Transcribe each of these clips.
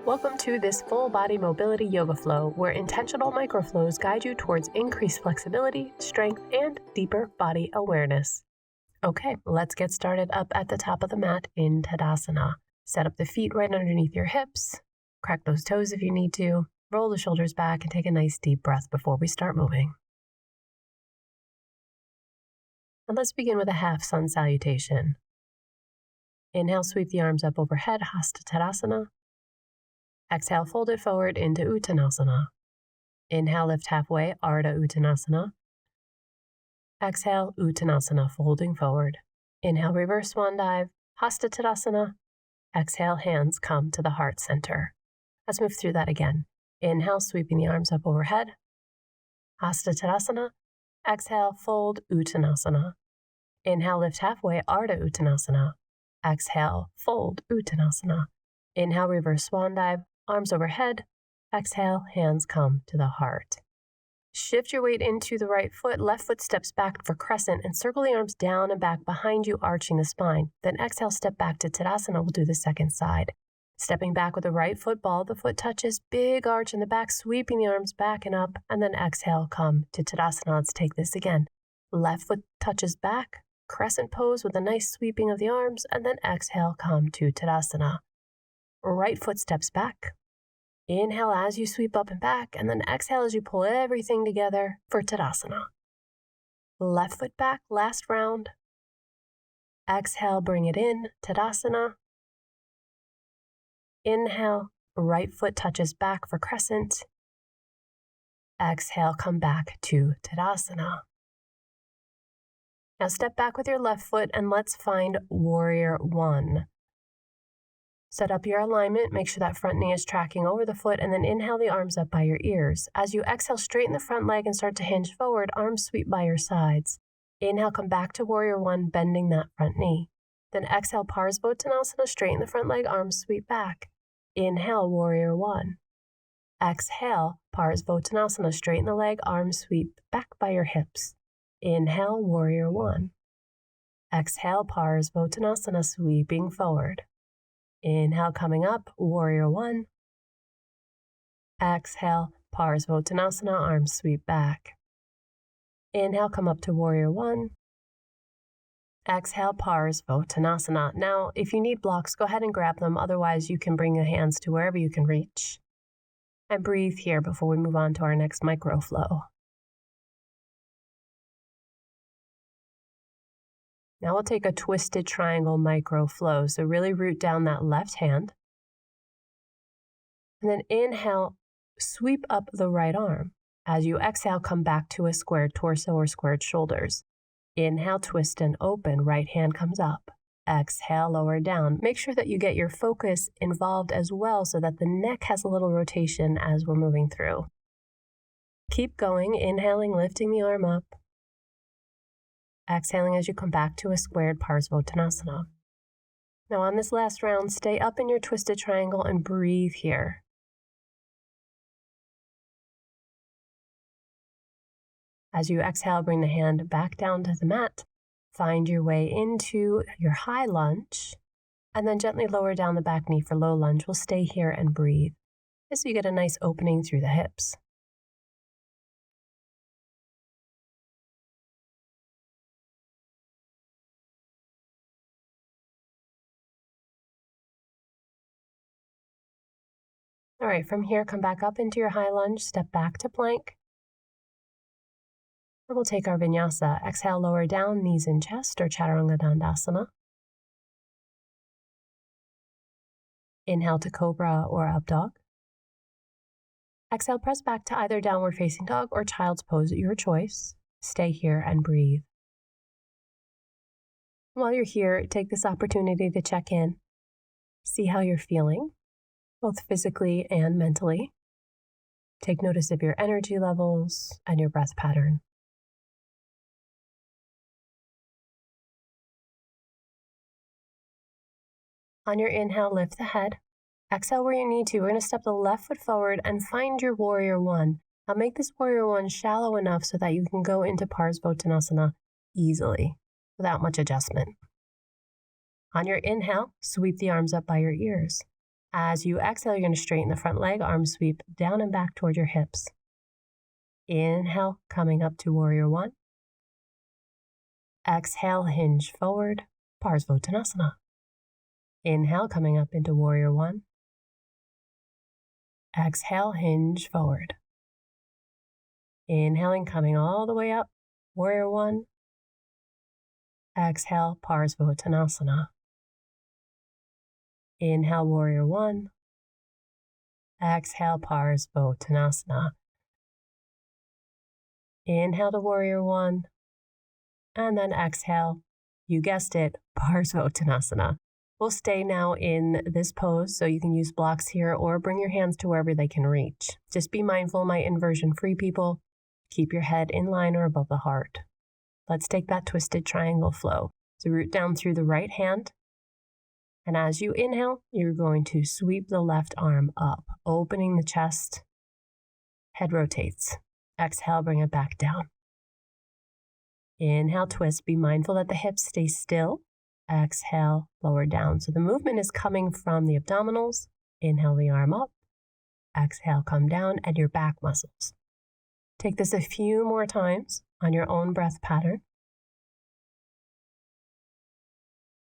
Welcome to this full body mobility yoga flow where intentional microflows guide you towards increased flexibility, strength, and deeper body awareness. Okay, let's get started up at the top of the mat in Tadasana. Set up the feet right underneath your hips. Crack those toes if you need to. Roll the shoulders back and take a nice deep breath before we start moving. And let's begin with a half sun salutation. Inhale, sweep the arms up overhead, Hasta Tadasana. Exhale, fold it forward into Uttanasana. Inhale, lift halfway, Ardha Uttanasana. Exhale, Uttanasana, folding forward. Inhale, reverse swan dive, Hasta Tadasana. Exhale, hands come to the heart center. Let's move through that again. Inhale, sweeping the arms up overhead, Hasta Tadasana. Exhale, fold, Uttanasana. Inhale, lift halfway, Ardha Uttanasana. Exhale, fold, Uttanasana. Inhale, reverse swan dive, arms overhead. Exhale, hands come to the heart. Shift your weight into the right foot, left foot steps back for crescent, and circle the arms down and back behind you, arching the spine. Then exhale, step back to Tadasana. We'll do the second side. Stepping back with the right foot, ball of the foot touches, big arch in the back, sweeping the arms back and up, and then exhale, come to Tadasana. Let's take this again. Left foot touches back, crescent pose with a nice sweeping of the arms, and then exhale, come to Tadasana. Right foot steps back. Inhale as you sweep up and back, and then exhale as you pull everything together for Tadasana. Left foot back, last round. Exhale, bring it in, Tadasana. Inhale, right foot touches back for crescent. Exhale, come back to Tadasana. Now step back with your left foot and let's find Warrior One. Set up your alignment, make sure that front knee is tracking over the foot, and then inhale the arms up by your ears. As you exhale, straighten the front leg and start to hinge forward, arms sweep by your sides. Inhale, come back to Warrior One, bending that front knee. Then exhale, Parsvottanasana, straighten the front leg, arms sweep back. Inhale, Warrior One. Exhale, Parsvottanasana, straighten the leg, arms sweep back by your hips. Inhale, Warrior One. Exhale, Parsvottanasana, sweeping forward. Inhale, coming up, Warrior One. Exhale, Parsvottanasana, arms sweep back. Inhale, come up to Warrior One. Exhale, Parsvottanasana. Now, if you need blocks, go ahead and grab them. Otherwise, you can bring your hands to wherever you can reach. And breathe here before we move on to our next micro flow. Now we'll take a twisted triangle micro flow. So really root down that left hand. And then inhale, sweep up the right arm. As you exhale, come back to a squared torso or squared shoulders. Inhale, twist and open, right hand comes up. Exhale, lower down. Make sure that you get your focus involved as well so that the neck has a little rotation as we're moving through. Keep going, inhaling, lifting the arm up. Exhaling as you come back to a squared Parsvottanasana. Now on this last round, stay up in your twisted triangle and breathe here. As you exhale, bring the hand back down to the mat. Find your way into your high lunge, and then gently lower down the back knee for low lunge. We'll stay here and breathe. This way you get a nice opening through the hips. All right, from here, come back up into your high lunge, step back to plank. And we'll take our vinyasa. Exhale, lower down, knees in chest or Chaturanga Dandasana. Inhale to cobra or up dog. Exhale, press back to either downward facing dog or child's pose at your choice. Stay here and breathe. While you're here, take this opportunity to check in. See how you're feeling, both physically and mentally. Take notice of your energy levels and your breath pattern. On your inhale, lift the head. Exhale where you need to. We're going to step the left foot forward and find your Warrior One. Now make this Warrior One shallow enough so that you can go into Parsvottanasana easily without much adjustment. On your inhale, sweep the arms up by your ears. As you exhale, you're going to straighten the front leg, arms sweep down and back toward your hips. Inhale, coming up to warrior one. Exhale, hinge forward, Parsvottanasana. Inhale, coming up into warrior one. Exhale, hinge forward. Inhaling, coming all the way up, warrior one. Exhale, Parsvottanasana. Inhale, warrior one. Exhale, Parsvottanasana. Inhale to warrior one. And then exhale, you guessed it, Parsvottanasana. We'll stay now in this pose, so you can use blocks here or bring your hands to wherever they can reach. Just be mindful, my inversion free people. Keep your head in line or above the heart. Let's take that twisted triangle flow. So root down through the right hand. And as you inhale, you're going to sweep the left arm up, opening the chest. Head rotates. Exhale, bring it back down. Inhale, twist. Be mindful that the hips stay still. Exhale, lower down. So the movement is coming from the abdominals. Inhale the arm up. Exhale, come down, and your back muscles. Take this a few more times on your own breath pattern.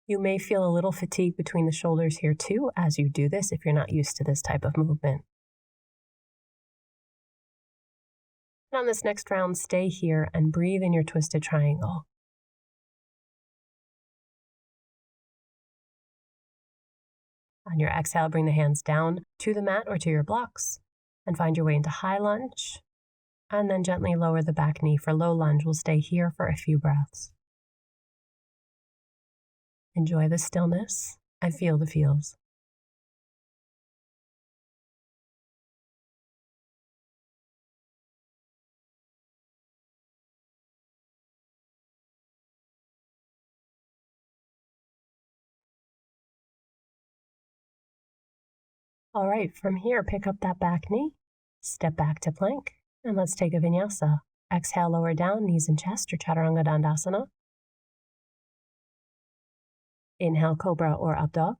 You may feel a little fatigue between the shoulders here too as you do this if you're not used to this type of movement. And on this next round, stay here and breathe in your twisted triangle. On your exhale, bring the hands down to the mat or to your blocks and find your way into high lunge. And then gently lower the back knee for low lunge. We'll stay here for a few breaths. Enjoy the stillness and feel the feels. All right, from here, pick up that back knee, step back to plank, and let's take a vinyasa. Exhale, lower down, knees and chest, or Chaturanga Dandasana. Inhale, cobra or up dog.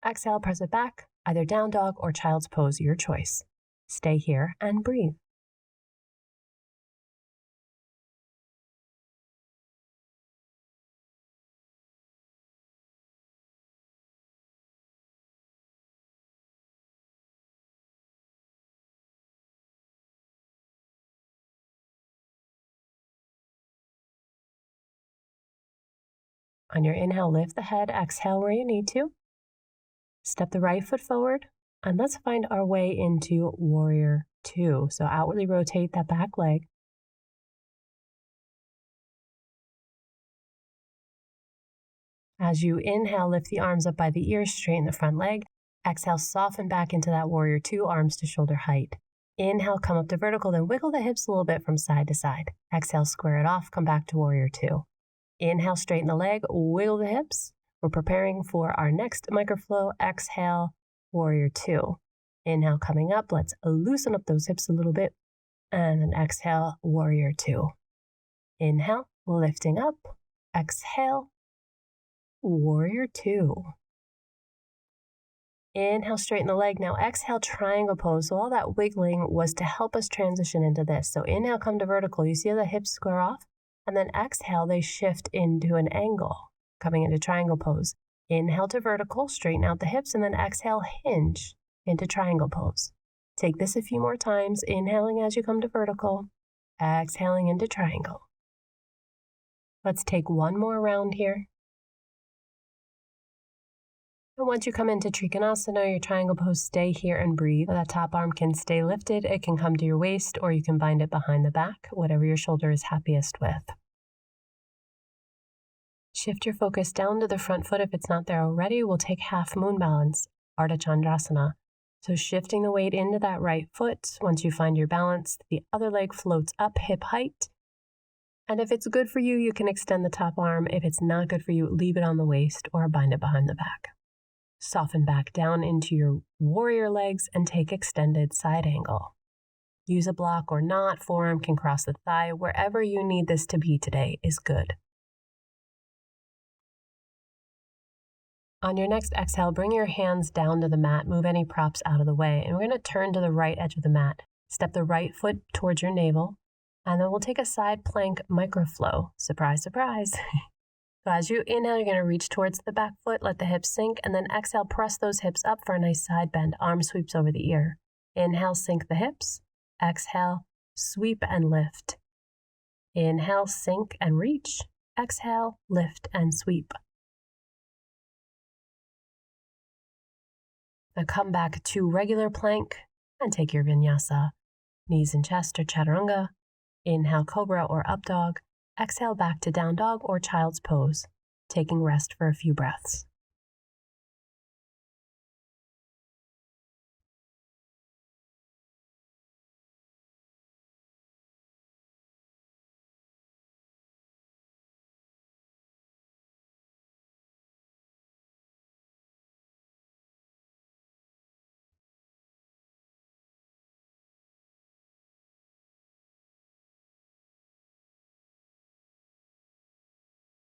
Exhale, press it back, either down dog or child's pose, your choice. Stay here and breathe. On your inhale, lift the head, exhale where you need to. Step the right foot forward, and let's find our way into warrior two. So outwardly rotate that back leg. As you inhale, lift the arms up by the ears, straighten the front leg. Exhale, soften back into that warrior two, arms to shoulder height. Inhale, come up to vertical, then wiggle the hips a little bit from side to side. Exhale, square it off, come back to warrior two. Inhale, straighten the leg, wiggle the hips. We're preparing for our next microflow. Exhale, warrior two. Inhale, coming up. Let's loosen up those hips a little bit. And then exhale, warrior two. Inhale, lifting up. Exhale, warrior two. Inhale, straighten the leg. Now exhale, triangle pose. So all that wiggling was to help us transition into this. So inhale, come to vertical. You see how the hips square off? And then exhale, they shift into an angle, coming into triangle pose. Inhale to vertical, straighten out the hips, and then exhale, hinge into triangle pose. Take this a few more times, inhaling as you come to vertical, exhaling into triangle. Let's take one more round here. And once you come into Trikonasana, your triangle pose, stay here and breathe. That top arm can stay lifted. It can come to your waist, or you can bind it behind the back, whatever your shoulder is happiest with. Shift your focus down to the front foot if it's not there already. We'll take half moon balance, Ardha Chandrasana. So shifting the weight into that right foot. Once you find your balance, the other leg floats up hip height. And if it's good for you, you can extend the top arm. If it's not good for you, leave it on the waist or bind it behind the back. Soften back down into your warrior legs and take extended side angle. Use a block or not, forearm can cross the thigh. Wherever you need this to be today is good. On your next exhale, bring your hands down to the mat, move any props out of the way, and we're going to turn to the right edge of the mat. Step the right foot towards your navel, and then we'll take a side plank microflow. Surprise, surprise. So as you inhale, you're going to reach towards the back foot, let the hips sink, and then exhale, press those hips up for a nice side bend. Arm sweeps over the ear. Inhale, sink the hips. Exhale, sweep and lift. Inhale, sink and reach. Exhale, lift and sweep. Now come back to regular plank and take your vinyasa. Knees and chest or chaturanga. Inhale, cobra or up dog. Exhale back to down dog or child's pose, taking rest for a few breaths.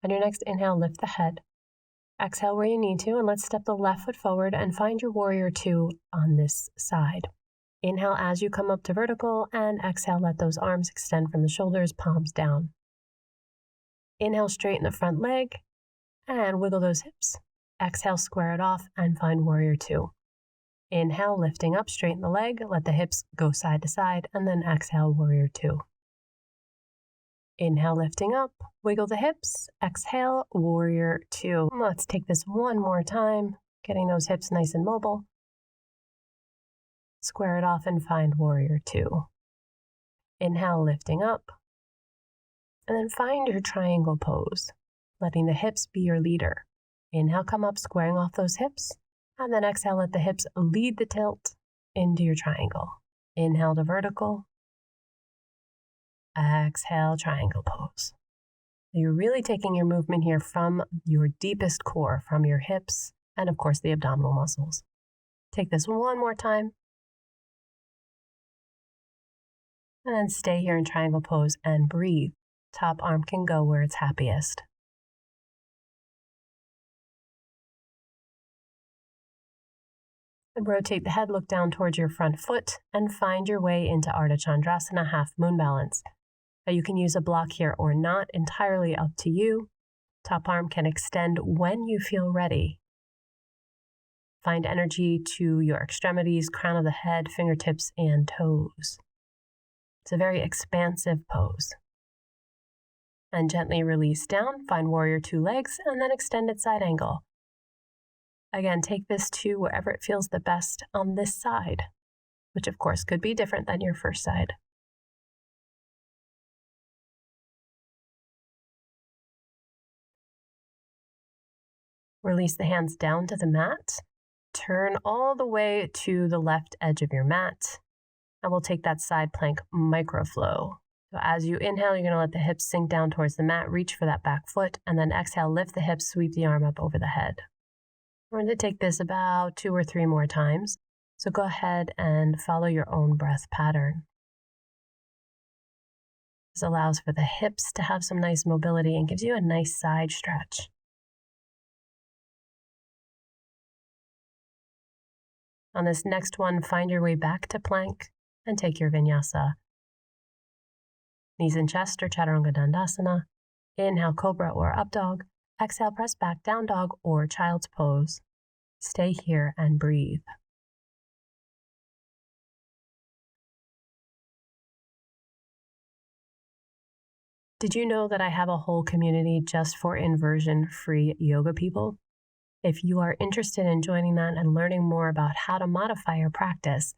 On your next inhale, lift the head. Exhale where you need to, and let's step the left foot forward and find your warrior two on this side. Inhale as you come up to vertical, and exhale, let those arms extend from the shoulders, palms down. Inhale, straighten the front leg, and wiggle those hips. Exhale, square it off, and find warrior two. Inhale, lifting up, straighten the leg, let the hips go side to side, and then exhale, warrior two. Inhale, lifting up, wiggle the hips. Exhale, warrior two. Let's take this one more time, getting those hips nice and mobile. Square it off and find warrior two. Inhale, lifting up. And then find your triangle pose, letting the hips be your leader. Inhale, come up, squaring off those hips. And then exhale, let the hips lead the tilt into your triangle. Inhale to vertical. Exhale, triangle pose. You're really taking your movement here from your deepest core, from your hips, and of course the abdominal muscles. Take this one more time. And then stay here in triangle pose and breathe. Top arm can go where it's happiest. And rotate the head, look down towards your front foot, and find your way into Ardha Chandrasana, half moon balance. You can use a block here or not, entirely up to you. Top arm can extend when you feel ready. Find energy to your extremities, crown of the head, fingertips, and toes. It's a very expansive pose. And gently release down, find warrior two legs, and then extended side angle. Again, take this to wherever it feels the best on this side, which of course could be different than your first side. Release the hands down to the mat. Turn all the way to the left edge of your mat. And we'll take that side plank microflow. So as you inhale, you're going to let the hips sink down towards the mat, reach for that back foot, and then exhale, lift the hips, sweep the arm up over the head. We're going to take this about 2 or 3 more times. So go ahead and follow your own breath pattern. This allows for the hips to have some nice mobility and gives you a nice side stretch. On this next one, find your way back to plank and take your vinyasa. Knees and chest or chaturanga dandasana. Inhale, cobra or up dog. Exhale, press back, down dog or child's pose. Stay here and breathe. Did you know that I have a whole community just for inversion-free yoga people? If you are interested in joining that and learning more about how to modify your practice,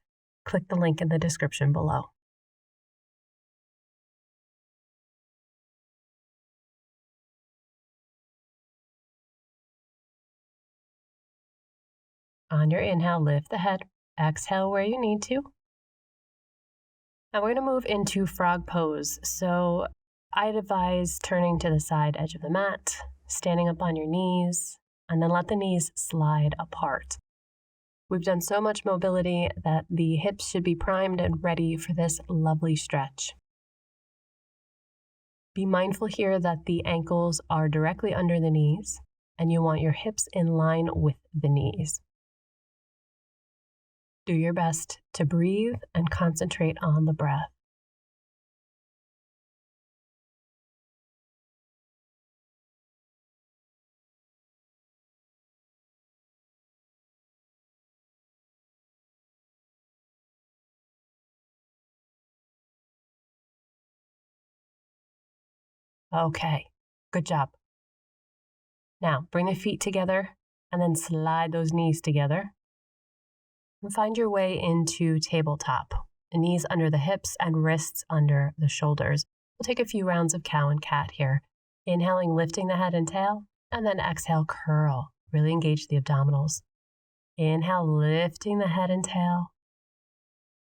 click the link in the description below. On your inhale, lift the head. Exhale where you need to. Now we're going to move into frog pose. So I'd advise turning to the side edge of the mat, standing up on your knees, and then let the knees slide apart. We've done so much mobility that the hips should be primed and ready for this lovely stretch. Be mindful here that the ankles are directly under the knees and you want your hips in line with the knees. Do your best to breathe and concentrate on the breath. Okay, good job. Now, bring the feet together and then slide those knees together. And find your way into tabletop. The knees under the hips and wrists under the shoulders. We'll take a few rounds of cow and cat here. Inhaling, lifting the head and tail, and then exhale, curl. Really engage the abdominals. Inhale, lifting the head and tail.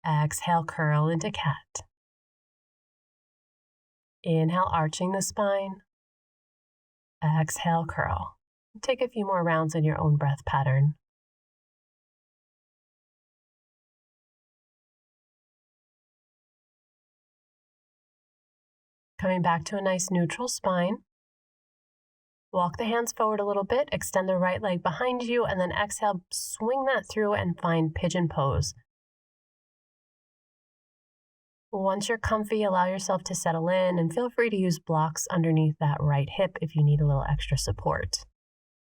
Exhale, curl into cat. Inhale, arching the spine. Exhale, curl. Take a few more rounds in your own breath pattern. Coming back to a nice neutral spine. Walk the hands forward a little bit, extend the right leg behind you, and then exhale, swing that through and find pigeon pose. Once you're comfy, allow yourself to settle in and feel free to use blocks underneath that right hip if you need a little extra support.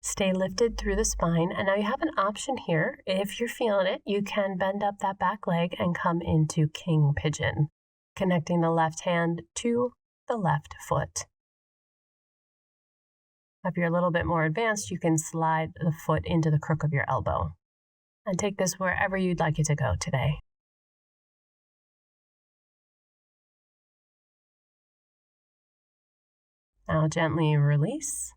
Stay lifted through the spine, and now you have an option here. If you're feeling it, you can bend up that back leg and come into king pigeon, connecting the left hand to the left foot. If you're a little bit more advanced, you can slide the foot into the crook of your elbow and take this wherever you'd like it to go today. Now gently release.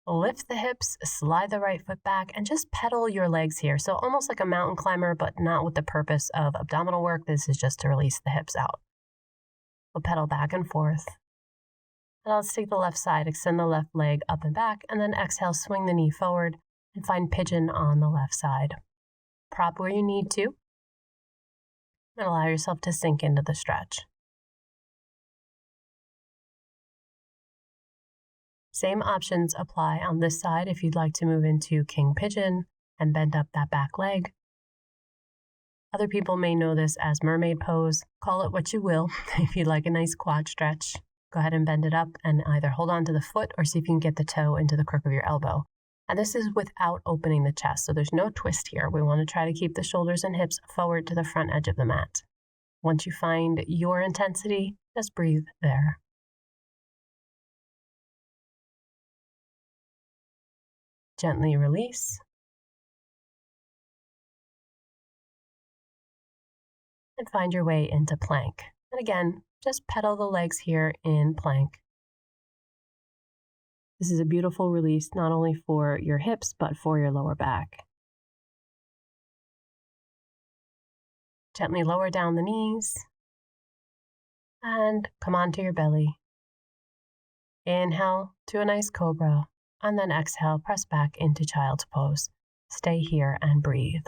Lift the hips, slide the right foot back, and just pedal your legs here. So almost like a mountain climber, but not with the purpose of abdominal work. This is just to release the hips out. We'll pedal back and forth. And let's take the left side, extend the left leg up and back, and then exhale, swing the knee forward and find pigeon on the left side. Prop where you need to, and allow yourself to sink into the stretch. Same options apply on this side if you'd like to move into king pigeon and bend up that back leg. Other people may know this as mermaid pose. Call it what you will. If you'd like a nice quad stretch, go ahead and bend it up and either hold on to the foot or see if you can get the toe into the crook of your elbow. And this is without opening the chest, so there's no twist here. We want to try to keep the shoulders and hips forward to the front edge of the mat. Once you find your intensity, just breathe there. Gently release. And find your way into plank. And again, just pedal the legs here in plank. This is a beautiful release, not only for your hips, but for your lower back. Gently lower down the knees and come onto your belly. Inhale to a nice cobra, and then exhale, press back into child's pose. Stay here and breathe.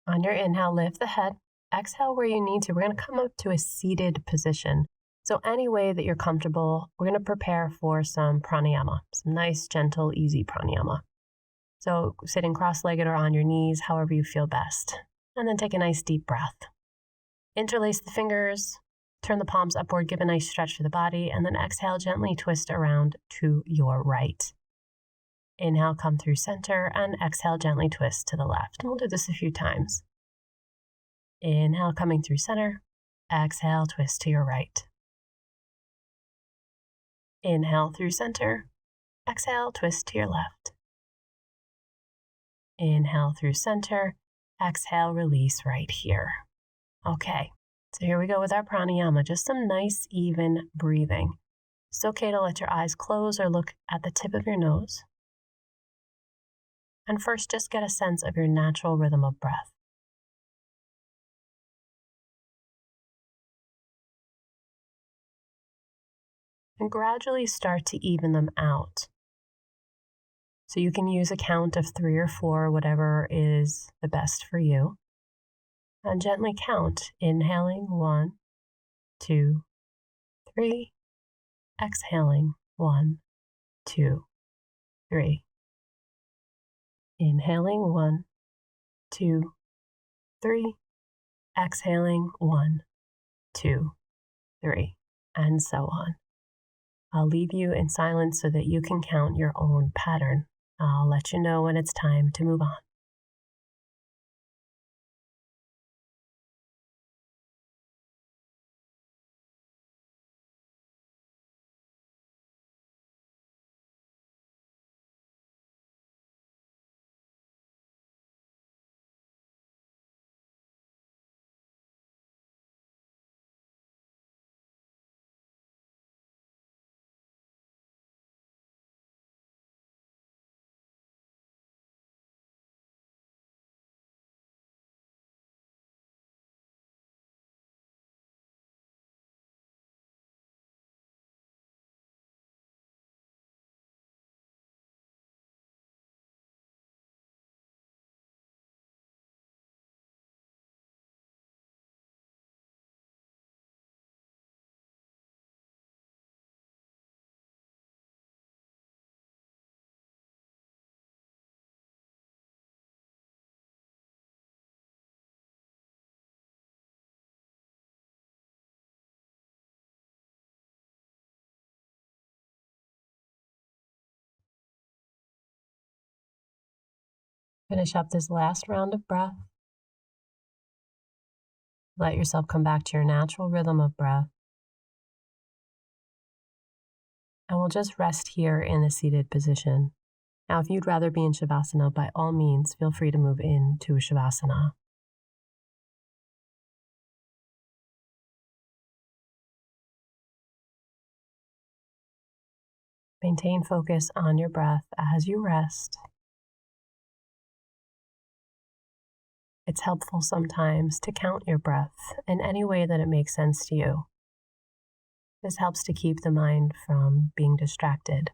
On your inhale, lift the head. Exhale where you need to. We're going to come up to a seated position. So any way that you're comfortable, we're going to prepare for some pranayama, some nice, gentle, easy pranayama. So sitting cross-legged or on your knees, however you feel best. And then take a nice deep breath. Interlace the fingers, turn the palms upward, give a nice stretch to the body, and then exhale, gently twist around to your right. Inhale, come through center, and exhale, gently twist to the left. And we'll do this a few times. Inhale, coming through center. Exhale, twist to your right. Inhale through center. Exhale, twist to your left. Inhale through center. Exhale, release right here. Okay, so here we go with our pranayama. Just some nice, even breathing. It's okay to let your eyes close or look at the tip of your nose. And first, just get a sense of your natural rhythm of breath. And gradually start to even them out. So you can use a count of 3 or 4, whatever is the best for you. And gently count, inhaling 1, 2, 3, exhaling 1, 2, 3. Inhaling 1, 2, 3, exhaling 1, 2, 3, and so on. I'll leave you in silence so that you can count your own pattern. I'll let you know when it's time to move on. Finish up this last round of breath. Let yourself come back to your natural rhythm of breath. And we'll just rest here in the seated position. Now, if you'd rather be in Shavasana, by all means, feel free to move into Shavasana. Maintain focus on your breath as you rest. It's helpful sometimes to count your breath in any way that it makes sense to you. This helps to keep the mind from being distracted.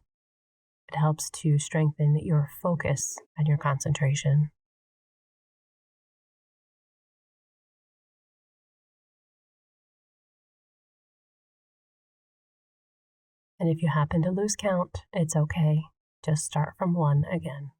It helps to strengthen your focus and your concentration. And if you happen to lose count, it's okay. Just start from 1 again.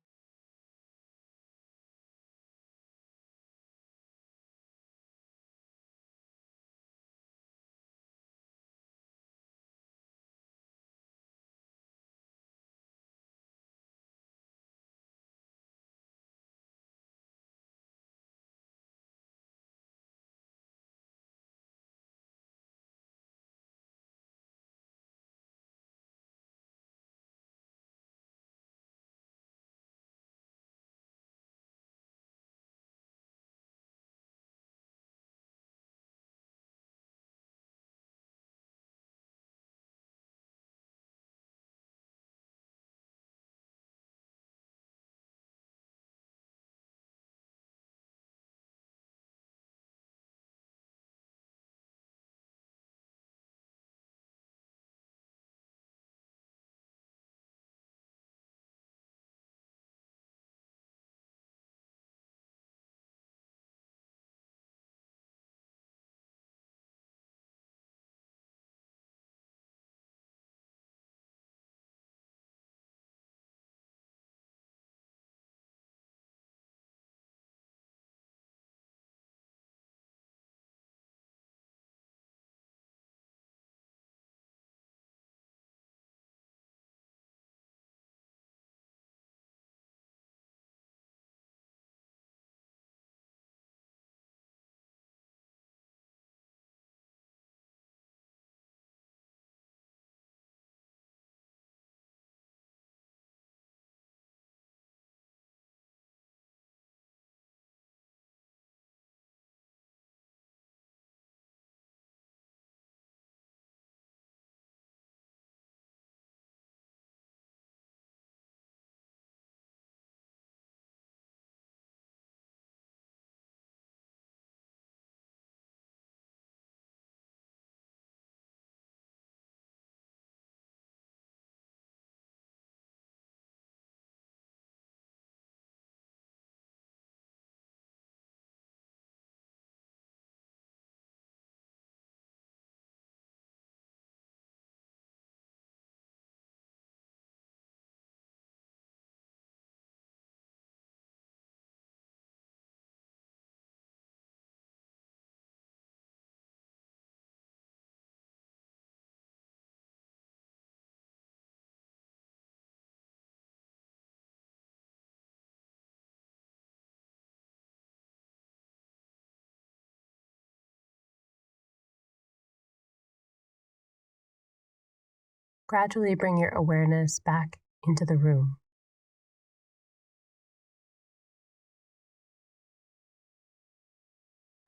Gradually bring your awareness back into the room.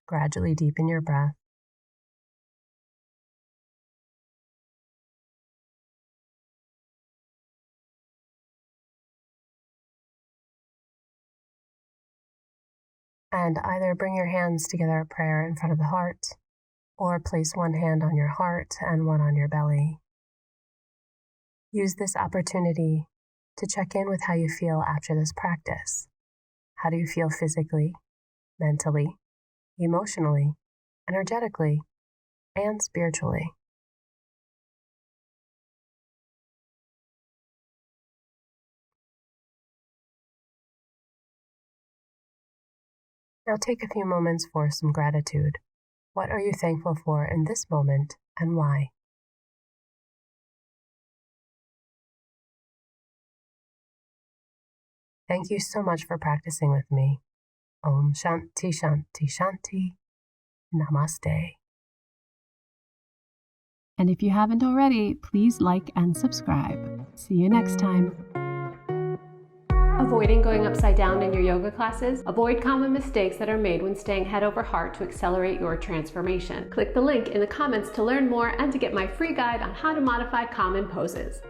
Gradually deepen your breath. And either bring your hands together at prayer in front of the heart, or place one hand on your heart and one on your belly. Use this opportunity to check in with how you feel after this practice. How do you feel physically, mentally, emotionally, energetically, and spiritually? Now take a few moments for some gratitude. What are you thankful for in this moment and why? Thank you so much for practicing with me. Om Shanti Shanti Shanti. Namaste. And if you haven't already, please like and subscribe. See you next time. Avoiding going upside down in your yoga classes? Avoid common mistakes that are made when staying head over heart to accelerate your transformation. Click the link in the comments to learn more and to get my free guide on how to modify common poses.